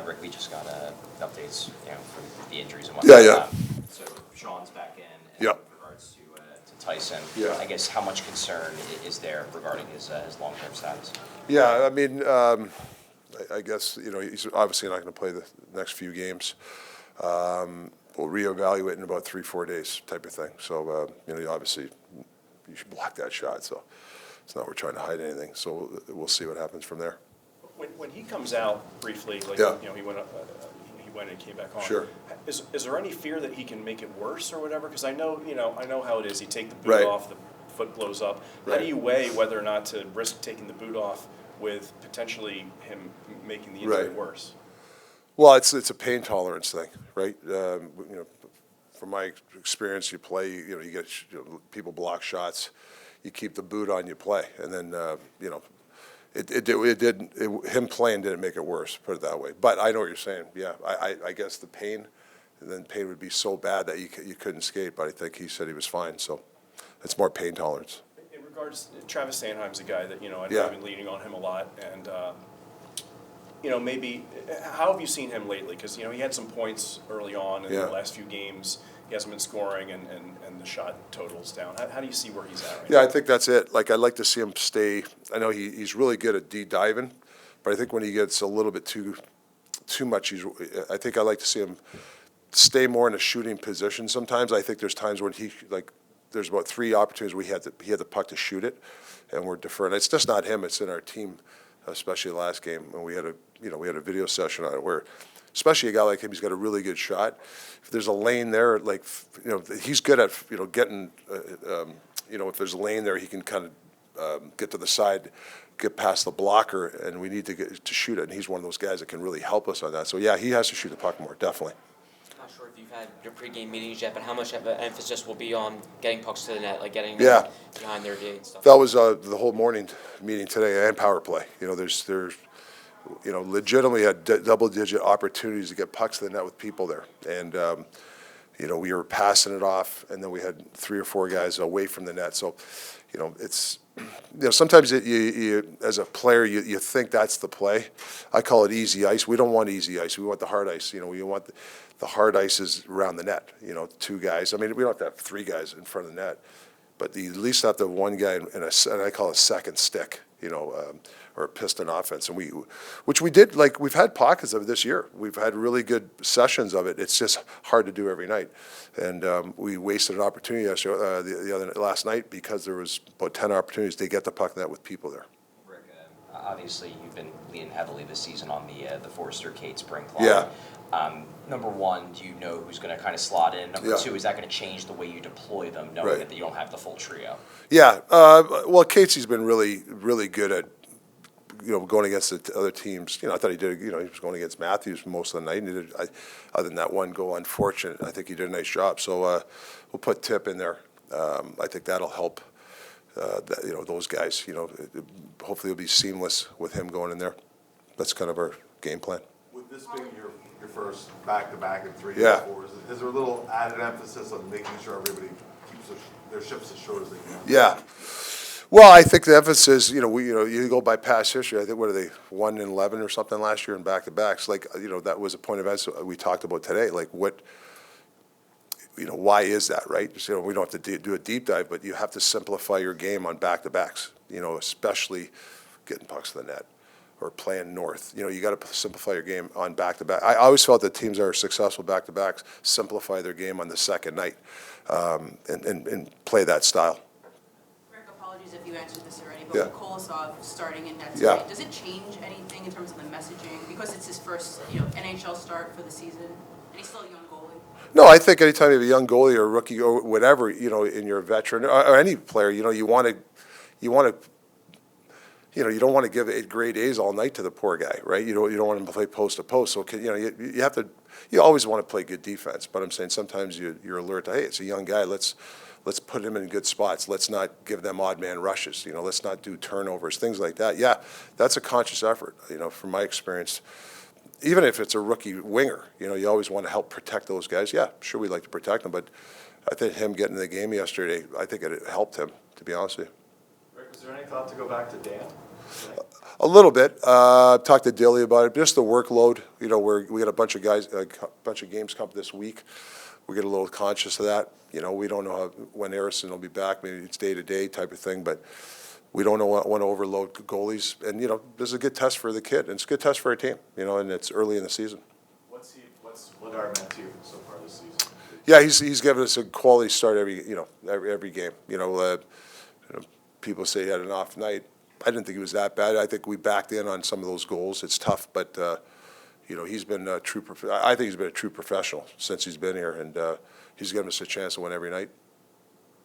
Rick, we just got updates, from the injuries and whatnot. Yeah. So Sean's back in. And Yep. with regards to Tyson, Yeah. I guess how much concern is there regarding his long-term status? Yeah, I mean, I guess, he's obviously not going to play the next few games. We'll reevaluate in about 3-4 days type of thing. So, obviously, you should block that shot. So it's not we're trying to hide anything. So we'll see what happens from there. When he comes out briefly, like, Yeah. he went and came back on. Sure. Is there any fear that he can make it worse or whatever? Because I know how it is. You take the boot Right. off, the foot blows up. How Right. do you weigh whether or not to risk taking the boot off with potentially him making the injury Right. worse? Well, it's a pain tolerance thing, right? From my experience, you play, you get people block shots, you keep the boot on, you play, and then him playing didn't make it worse, put it that way. But I know what you're saying. Yeah, I guess the pain, and then pain would be so bad that you couldn't skate. But I think he said he was fine, so it's more pain tolerance. In regards, Travis Sanheim's a guy that I've Yeah. been leaning on him a lot, and maybe how have you seen him lately? Because he had some points early on in Yeah. the last few games. He hasn't been scoring, and the shot totals down. How do you see where he's at right Yeah, now? I think that's it. Like, I'd like to see him stay. I know he's really good at diving, but I think when he gets a little bit too much, I think I like to see him stay more in a shooting position. Sometimes I think there's times when there's about 3 opportunities where he had the puck to shoot it, and we're deferring. It's just not him. It's in our team, especially the last game when we had a video session on it where, especially a guy like him, he's got a really good shot. If there's a lane there, he's good at getting. If there's a lane there, he can kind of get to the side, get past the blocker, and we need to get to shoot it. And he's one of those guys that can really help us on that. So yeah, he has to shoot the puck more, definitely. Not sure if you've had your pregame meetings yet, but how much of an emphasis will be on getting pucks to the net, like getting Yeah. them behind their D and stuff? That was the whole morning meeting today, and power play. There's legitimately had double-digit opportunities to get pucks to the net with people there, and we were passing it off, and then we had 3 or 4 guys away from the net. So, it's sometimes you as a player you think that's the play. I call it easy ice. We don't want easy ice. We want the hard ice. We want the hard ice is around the net. 2 guys. I mean, we don't have to have 3 guys in front of the net, but you at least have to have 1 guy and I call it a second stick. Or a piston offense, and which we did. Like, we've had pockets of it this year. We've had really good sessions of it. It's just hard to do every night, and we wasted an opportunity last night because there was about 10 opportunities to get the puck net with people there. Rick, obviously you've been leaning heavily this season on the Forster Kate spring clock. Yeah. Number one, do you know who's going to kind of slot in? Number Yeah. 2, is that going to change the way you deploy them, knowing Right. that you don't have the full trio? Yeah. Well, Casey's been really, really good at going against the other teams. I thought he did. He was going against Matthews most of the night, and he did, other than that one goal, unfortunate. I think he did a nice job. So we'll put Tip in there. I think that'll help. Those guys. Hopefully it'll be seamless with him going in there. That's kind of our game plan. With this being your first back-to-back in 3 Yeah. years, is there a little added emphasis on making sure everybody keeps their ships as short as they can? Yeah. Well, I think the emphasis, you go by past history. I think, what are they, 1-11 or something last year in back-to-backs? That was a point of emphasis we talked about today. Why is that, right? We don't have to do a deep dive, but you have to simplify your game on back-to-backs, especially getting pucks to the net or playing north. You got to simplify your game on back-to-back. I always felt that teams that are successful back-to-backs simplify their game on the second night and play that style. Apologies if you answered this already, but Yeah. with Kolosov starting in net Yeah. tonight, does it change anything in terms of the messaging? Because it's his first, NHL start for the season, and he's still a young goalie. No, I think anytime you have a young goalie or a rookie or whatever, in your veteran or any player, you don't want to give grade A's all night to the poor guy, right? You don't want him to play post to post. So you have to. You always want to play good defense, but I'm saying sometimes you're alert to, hey, it's a young guy. Let's put him in good spots. Let's not give them odd man rushes. Let's not do turnovers, things like that. Yeah, that's a conscious effort. From my experience, even if it's a rookie winger, you always want to help protect those guys. Yeah, sure, we'd like to protect them, but I think him getting in the game yesterday, I think it helped him, to be honest with you. Rick, was there any thought to go back to Dan? A little bit. Talked to Dilly about it. Just the workload. You know, we got a bunch of guys, a bunch of games come this week. We get a little conscious of that. You know, we don't know when Harrison will be back. Maybe it's day to day type of thing, but we don't want to overload goalies. And you know, this is a good test for the kid, and it's a good test for our team. You know, and it's early in the season. What's Ladar meant to you so far this season? Yeah, he's given us a quality start every game. You know, people say he had an off night. I didn't think he was that bad. I think we backed in on some of those goals. It's tough, but you know, he's been a true. I think he's been a true professional since he's been here, and he's given us a chance to win every night.